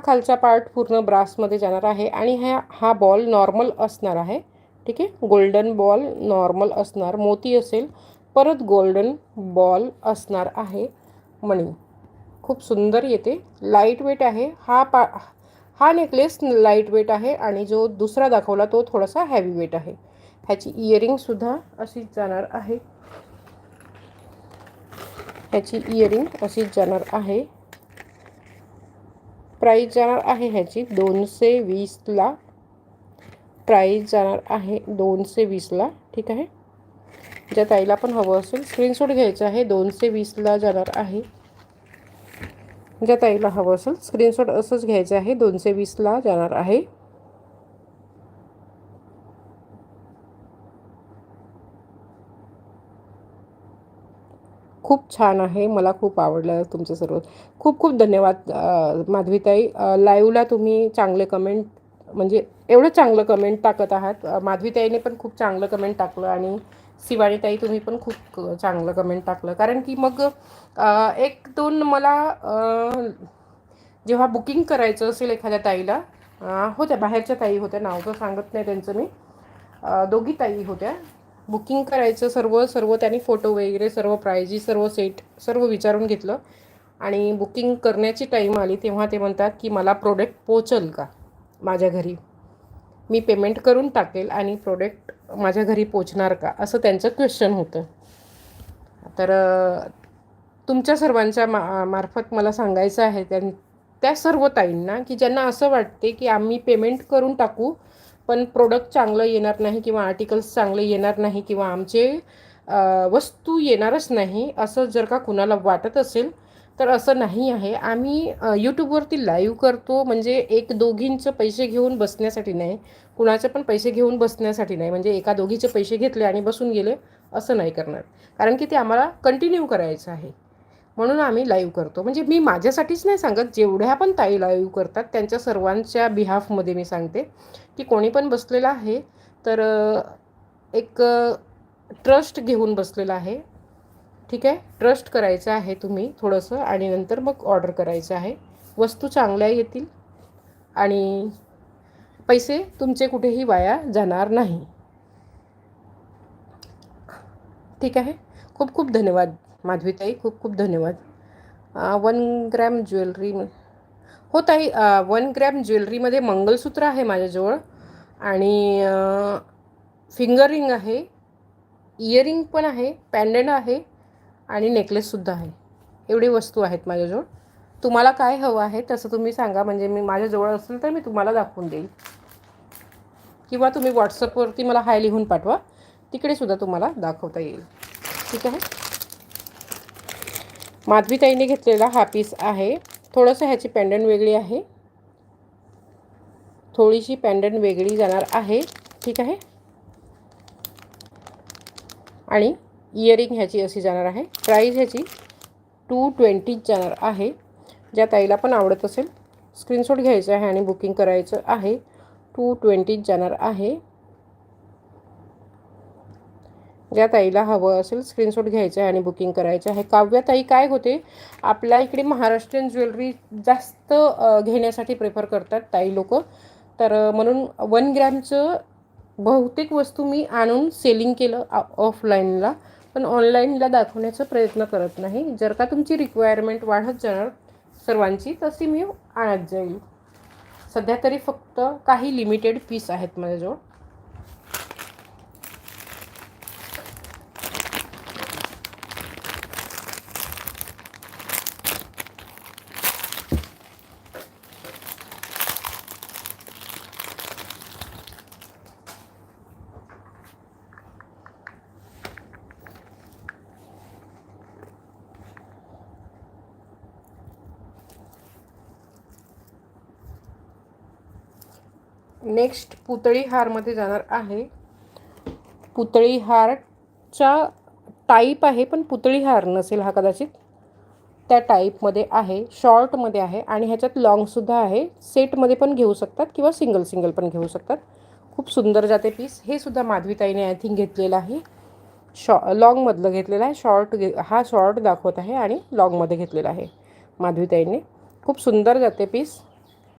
खालचा पार्ट पूर्ण ब्रासमध्ये जाणार आहे आणि हा बॉल नॉर्मल असणार आहे. ठीक आहे, गोल्डन बॉल नॉर्मल असणार, मोती असेल, परत गोल्डन बॉल असणार आहे. मणी खूप सुंदर येते, लाईट वेट आहे. हा नेकलेस लाईट वेट आहे आणि जो दुसरा दाखवला तो थोडासा हॅवी वेट आहे. ह्याची इयरिंगसुद्धा अशीच जाणार आहे. ह्याची इयरिंग अशीच जाणार आहे. प्राईस जाणार आहे ह्याची 220ला. प्राईस जाणार आहे 220ला. ठीक आहे, ज्या ताईला पण हवं असेल स्क्रीनशॉट घ्यायचा आहे. 220ला जाणार आहे. ज्या ताईला हवं असेल स्क्रीनशॉट असंच घ्यायचं आहे. 220ला जाणार आहे. खूप छान आहे, मला खूप आवडलं तुमचं सर्व. खूप खूप धन्यवाद माधवीताई. लाईव्हला तुम्ही चांगले कमेंट, म्हणजे एवढं चांगलं कमेंट टाकत आहात. माधवीताईने पण खूप चांगलं कमेंट टाकलं आणि शिवानीताई तुम्ही पण खूप चांगलं कमेंट टाकलं. कारण की मग एक दोन मला जेव्हा बुकिंग करायचं असेल एखाद्या ताईला, होत्या बाहेरच्या ताई होत्या, नाव तर सांगत नाही त्यांचं मी, दोघी ताई होत्या. बुकिंग करायचं सर्व त्यांनी फोटो वगैरे सर्व प्रायजी सर्व सेट सर्व विचारून घेतलं आणि बुकिंग करण्याची टाईम आली तेव्हा ते म्हणतात की मला प्रोडक्ट पोचल का माझ्या घरी, मी पेमेंट करून टाकेल आणि प्रोडक्ट माझ्या घरी पोचणार का, असं त्यांचं क्वेश्चन होतं. तर तुमच्या सर्वांच्या मार्फत मला सांगायचं आहे त्या सर्व ताईंना की ज्यांना असं वाटते की आम्ही पेमेंट करून टाकू पण प्रोडक्ट चांगलं येणार नाही किंवा आर्टिकल्स चांगले येणार नाही किंवा आमचे वस्तू येणारच नाही, असं जर का कुणाला वाटत असेल तर असं नाही आहे. आम्ही यूट्यूबवरती लाईव्ह करतो म्हणजे एक दोघींचं पैसे घेऊन बसण्यासाठी नाही, कुणाचे पण पैसे घेऊन बसण्यासाठी नाही, म्हणजे एका दोघीचे पैसे घेतले आणि बसून गेले असं नाही करणार. कारण की ते आम्हाला कंटिन्यू करायचं आहे म्हणून आम्ही लाईव्ह करतो. म्हणजे मी माझ्यासाठीच नाही सांगत, जेवढ्या पण ताई लाईव्ह करतात त्यांच्या सर्वांच्या बिहाफमध्ये मी सांगते की कोणी पण बसलेला आहे तर एक ट्रस्ट घेऊन बसलेला आहे. ठीक आहे, ट्रस्ट करायचं आहे तुम्ही थोडंसं आणि नंतर मग ऑर्डर करायचं आहे. वस्तू चांगल्या येतील आणि पैसे तुमचे कुठेही वाया जाणार नाही. ठीक आहे, खूप खूप धन्यवाद माधवीताई, खूप खूप धन्यवाद. 1 ग्रॅम ज्वेलरी हो ताई, 1 ग्रॅम ज्वेलरीमध्ये मंगलसूत्र आहे माझ्याजवळ आणि फिंगर रिंग आहे, इयरिंग पण आहे, पॅन्डंट आहे आणि नेकलेससुद्धा आहे. एवढी वस्तू आहेत माझ्याजवळ. तुम्हाला काय हवं आहे तसं तुम्ही सांगा, म्हणजे मी माझ्याजवळ असेल तर मी तुम्हाला दाखवून देईल किंवा तुम्ही व्हॉट्सअपवरती मला हाय लिहून पाठवा, तिकडेसुद्धा तुम्हाला दाखवता येईल. ठीक आहे, माधवीताईने घेतलेला हा पीस आहे. थोडंसं ह्याची पॅन्डंट वेगळी आहे, थोडीशी पॅन्डंट वेगळी जाणार आहे. ठीक आहे, आणि इयरिंग ह्याची अशी जाणार आहे. प्राईस ह्याची 220 जाणार आहे. ज्या ताईला पण आवडत असेल स्क्रीनशॉट घ्यायचा आहे आणि बुकिंग करायचं आहे. 220 जाणार आहे. ज्या ताईला हवं असेल स्क्रीनशॉट घ्यायचं आहे आणि बुकिंग करायचं आहे. काव्याताई काय होते, आपल्या इकडे महाराष्ट्रीयन ज्वेलरी जास्त घेण्यासाठी प्रेफर करतात ताई लोक, तर म्हणून 1 ग्रॅमचं बहुतेक वस्तू मी आणून सेलिंग केलं ऑफलाईनला, पण ऑनलाईनला दाखवण्याचा प्रयत्न करत नाही. जर का तुमची रिक्वायरमेंट वाढत जाणार सर्वांची तशी मी आणत जाईल. सध्या तरी फक्त काही लिमिटेड पीस आहेत माझ्याजवळ. नेक्स्ट पुतळी हारमध्ये जाणार आहे. पुतळी हारचा टाईप आहे पण पुतळी हार नसेल हा कदाचित, त्या टाईपमध्ये आहे, शॉर्टमध्ये आहे आणि ह्याच्यात लॉंगसुद्धा आहे. सेटमध्ये पण घेऊ शकतात किंवा सिंगल सिंगल पण घेऊ शकतात. खूप सुंदर जाते पीस. हे सुद्धा माधवीताईने आय थिंक घेतलेलं आहे, लॉंगमधलं घेतलेलं आहे. हा शॉर्ट दाखवत आहे आणि लॉंगमध्ये घेतलेला आहे माधवीताईने. खूप सुंदर जाते पीस.